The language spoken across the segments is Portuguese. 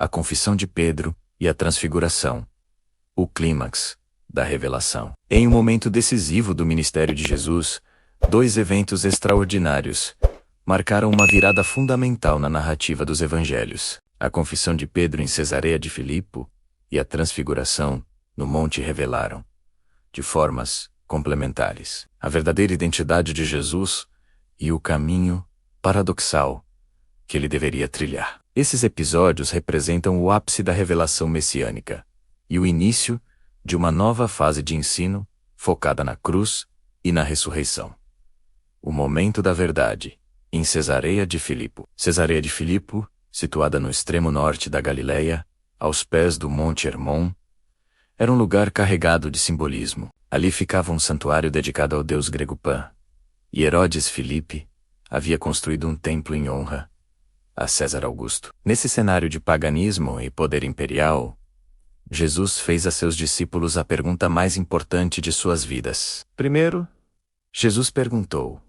a confissão de Pedro e a transfiguração, o clímax da revelação. Em um momento decisivo do ministério de Jesus, dois eventos extraordinários marcaram uma virada fundamental na narrativa dos evangelhos: a confissão de Pedro em Cesareia de Filipe e a transfiguração no monte revelaram, de formas complementares, a verdadeira identidade de Jesus e o caminho paradoxal que ele deveria trilhar. Esses episódios representam o ápice da revelação messiânica e o início de uma nova fase de ensino focada na cruz e na ressurreição. O momento da verdade, em Cesareia de Filipe. Cesareia de Filipe, situada no extremo norte da Galileia, aos pés do Monte Hermon, era um lugar carregado de simbolismo. Ali ficava um santuário dedicado ao deus grego Pan, e Herodes Filipe havia construído um templo em honra a César Augusto. Nesse cenário de paganismo e poder imperial, Jesus fez a seus discípulos a pergunta mais importante de suas vidas. Primeiro, Jesus perguntou: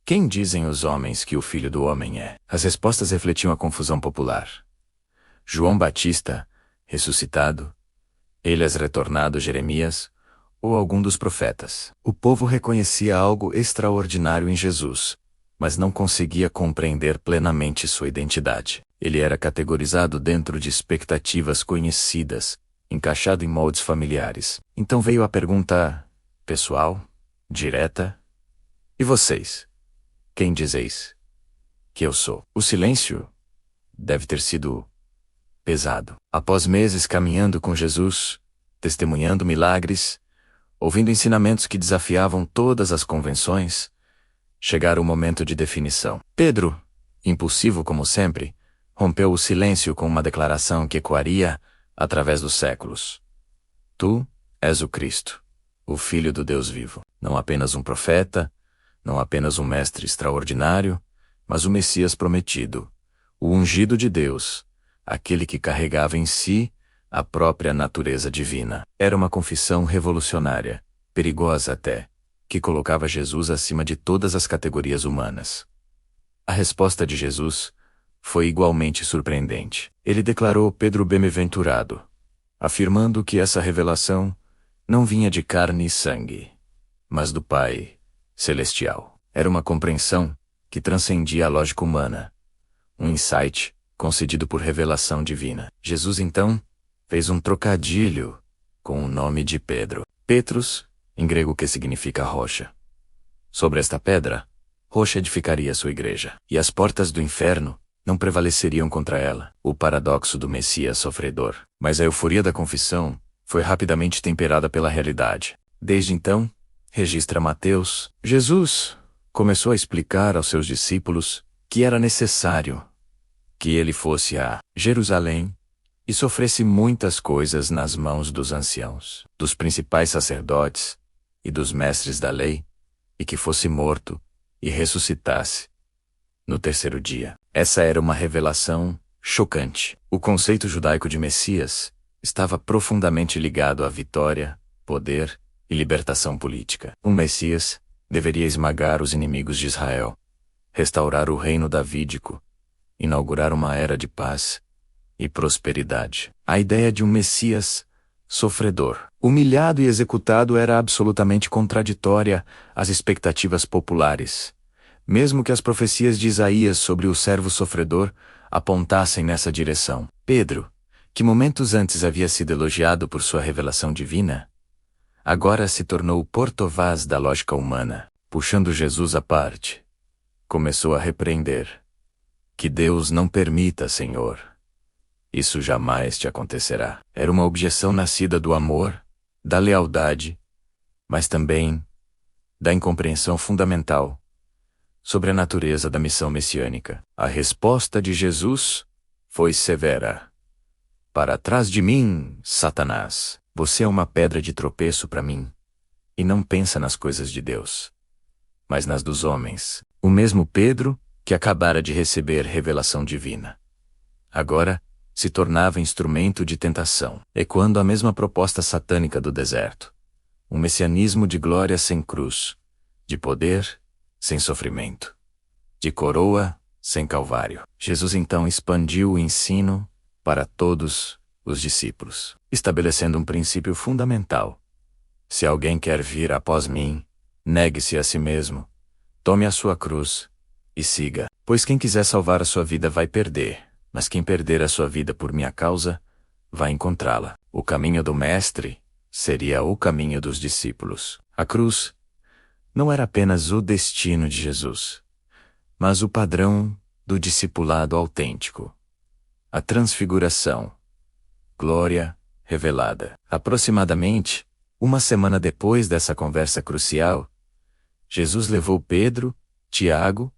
quem dizem os homens que o Filho do Homem é? As respostas refletiam a confusão popular. João Batista, ressuscitado, Elias retornado, Jeremias, ou algum dos profetas. O povo reconhecia algo extraordinário em Jesus, mas não conseguia compreender plenamente sua identidade. Ele era categorizado dentro de expectativas conhecidas, encaixado em moldes familiares. Então veio a pergunta pessoal, direta: e vocês? Quem dizeis que eu sou? O silêncio deve ter sido pesado. Após meses caminhando com Jesus, testemunhando milagres, ouvindo ensinamentos que desafiavam todas as convenções, chegara o momento de definição. Pedro, impulsivo como sempre, rompeu o silêncio com uma declaração que ecoaria através dos séculos: Tu és o Cristo, o Filho do Deus vivo. Não apenas um profeta, não apenas um mestre extraordinário, mas o Messias prometido, o ungido de Deus, aquele que carregava em si a própria natureza divina. Era uma confissão revolucionária, perigosa até, que colocava Jesus acima de todas as categorias humanas. A resposta de Jesus foi igualmente surpreendente. Ele declarou Pedro bem-aventurado, afirmando que essa revelação não vinha de carne e sangue, mas do Pai Celestial. Era uma compreensão que transcendia a lógica humana, um insight concedido por revelação divina. Jesus então fez um trocadilho com o nome de Pedro. Petros, em grego, que significa rocha. Sobre esta pedra, rocha edificaria sua igreja, e as portas do inferno não prevaleceriam contra ela. O paradoxo do Messias sofredor. Mas a euforia da confissão foi rapidamente temperada pela realidade. Desde então, registra Mateus, Jesus começou a explicar aos seus discípulos que era necessário que ele fosse a Jerusalém e sofresse muitas coisas nas mãos dos anciãos, dos principais sacerdotes e dos mestres da lei, e que fosse morto e ressuscitasse no terceiro dia. Essa era uma revelação chocante. O conceito judaico de Messias estava profundamente ligado à vitória, poder e libertação política. Um Messias deveria esmagar os inimigos de Israel, restaurar o reino davídico, inaugurar uma era de paz e prosperidade. A ideia de um Messias sofredor, humilhado e executado era absolutamente contraditória às expectativas populares, mesmo que as profecias de Isaías sobre o servo sofredor apontassem nessa direção. Pedro, que momentos antes havia sido elogiado por sua revelação divina, agora se tornou o porta-voz da lógica humana. Puxando Jesus à parte, começou a repreender: que Deus não permita, Senhor. Isso jamais te acontecerá. Era uma objeção nascida do amor, da lealdade, mas também da incompreensão fundamental sobre a natureza da missão messiânica. A resposta de Jesus foi severa: para trás de mim, Satanás. Você é uma pedra de tropeço para mim, e não pensa nas coisas de Deus, mas nas dos homens. O mesmo Pedro, que acabara de receber revelação divina, agora se tornava instrumento de tentação, ecoando a mesma proposta satânica do deserto: um messianismo de glória sem cruz, de poder sem sofrimento, de coroa sem calvário. Jesus então expandiu o ensino para todos os discípulos, estabelecendo um princípio fundamental. Se alguém quer vir após mim, negue-se a si mesmo, tome a sua cruz e siga. Pois quem quiser salvar a sua vida vai perder, mas quem perder a sua vida por minha causa, vai encontrá-la. O caminho do Mestre seria o caminho dos discípulos. A cruz não era apenas o destino de Jesus, mas o padrão do discipulado autêntico. A transfiguração, glória revelada. Aproximadamente uma semana depois dessa conversa crucial, Jesus levou Pedro, Tiago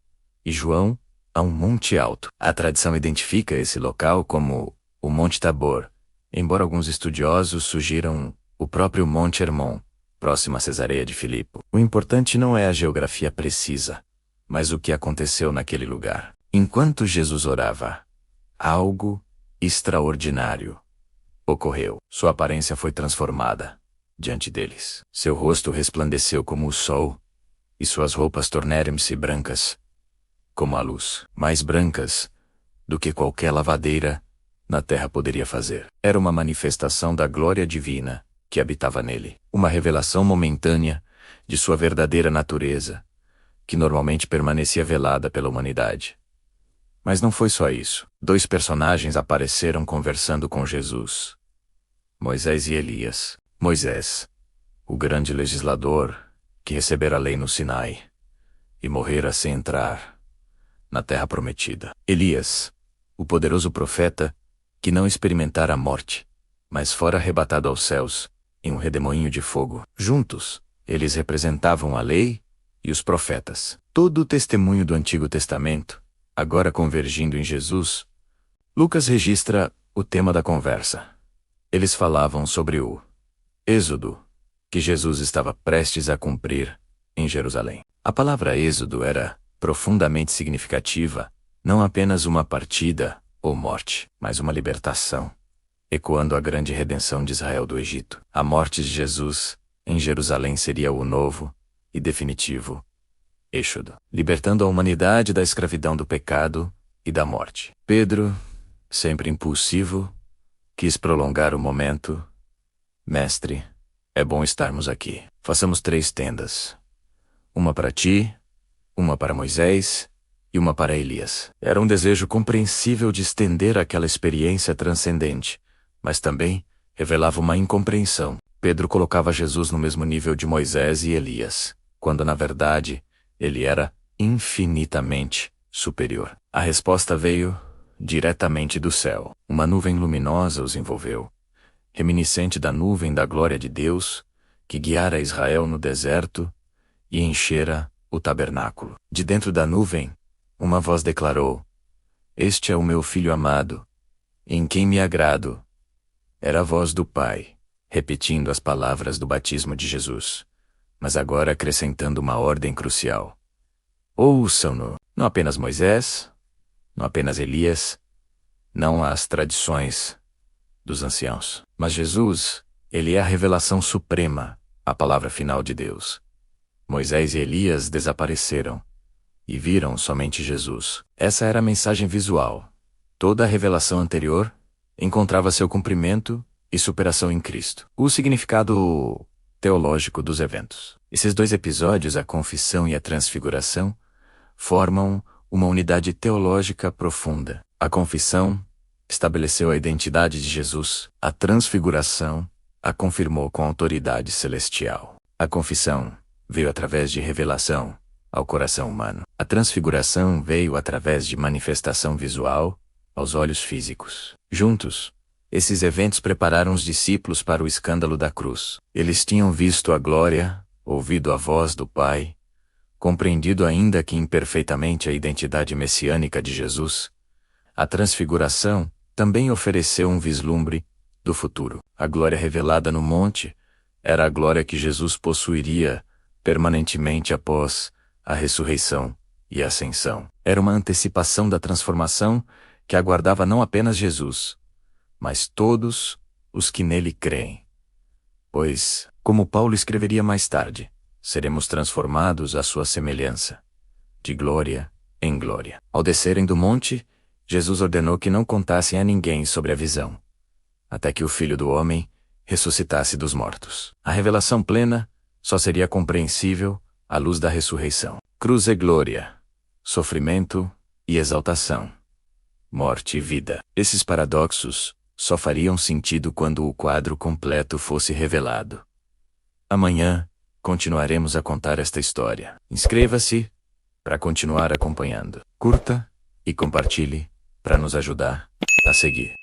e João a um monte alto. A tradição identifica esse local como o Monte Tabor, embora alguns estudiosos sugiram o próprio Monte Hermon, próximo a Cesareia de Filipe. O importante não é a geografia precisa, mas o que aconteceu naquele lugar. Enquanto Jesus orava, algo extraordinário ocorreu. Sua aparência foi transformada diante deles. Seu rosto resplandeceu como o sol, e suas roupas tornaram-se brancas como a luz, mais brancas do que qualquer lavadeira na terra poderia fazer. Era uma manifestação da glória divina que habitava nele, uma revelação momentânea de sua verdadeira natureza, que normalmente permanecia velada pela humanidade. Mas não foi só isso. Dois personagens apareceram conversando com Jesus: Moisés e Elias. Moisés, o grande legislador que recebera a lei no Sinai e morrera sem entrar na terra prometida. Elias, o poderoso profeta que não experimentara a morte, mas fora arrebatado aos céus em um redemoinho de fogo. Juntos, eles representavam a lei e os profetas. Todo o testemunho do Antigo Testamento, agora convergindo em Jesus. Lucas registra o tema da conversa. Eles falavam sobre o Êxodo que Jesus estava prestes a cumprir em Jerusalém. A palavra Êxodo era profundamente significativa, não apenas uma partida ou morte, mas uma libertação, ecoando a grande redenção de Israel do Egito. A morte de Jesus em Jerusalém seria o novo e definitivo Êxodo, libertando a humanidade da escravidão do pecado e da morte. Pedro, sempre impulsivo, quis prolongar o momento. Mestre, é bom estarmos aqui. Façamos 3 tendas. Uma para ti, uma para Moisés e uma para Elias. Era um desejo compreensível de estender aquela experiência transcendente, mas também revelava uma incompreensão. Pedro colocava Jesus no mesmo nível de Moisés e Elias, quando na verdade ele era infinitamente superior. A resposta veio diretamente do céu. Uma nuvem luminosa os envolveu, reminiscente da nuvem da glória de Deus, que guiara Israel no deserto e enchera o tabernáculo. De dentro da nuvem, uma voz declarou: Este é o meu filho amado, em quem me agrado. Era a voz do Pai, repetindo as palavras do batismo de Jesus, mas agora acrescentando uma ordem crucial. Ouçam-no, não apenas Moisés, não apenas Elias, não as tradições dos anciãos, mas Jesus. Ele é a revelação suprema, a palavra final de Deus. Moisés e Elias desapareceram e viram somente Jesus. Essa era a mensagem visual. Toda a revelação anterior encontrava seu cumprimento e superação em Cristo. O significado teológico dos eventos. Esses 2 episódios, a confissão e a transfiguração, formam uma unidade teológica profunda. A confissão estabeleceu a identidade de Jesus. A transfiguração a confirmou com autoridade celestial. A confissão veio através de revelação ao coração humano. A transfiguração veio através de manifestação visual aos olhos físicos. Juntos, esses eventos prepararam os discípulos para o escândalo da cruz. Eles tinham visto a glória, ouvido a voz do Pai, compreendido ainda que imperfeitamente a identidade messiânica de Jesus. A transfiguração também ofereceu um vislumbre do futuro. A glória revelada no monte era a glória que Jesus possuiria permanentemente após a ressurreição e a ascensão. Era uma antecipação da transformação que aguardava não apenas Jesus, mas todos os que nele creem. Pois, como Paulo escreveria mais tarde, seremos transformados à sua semelhança, de glória em glória. Ao descerem do monte, Jesus ordenou que não contassem a ninguém sobre a visão, até que o Filho do Homem ressuscitasse dos mortos. A revelação plena só seria compreensível à luz da ressurreição. Cruz e glória, sofrimento e exaltação, morte e vida. Esses paradoxos só fariam sentido quando o quadro completo fosse revelado. Amanhã, continuaremos a contar esta história. Inscreva-se para continuar acompanhando. Curta e compartilhe para nos ajudar a seguir.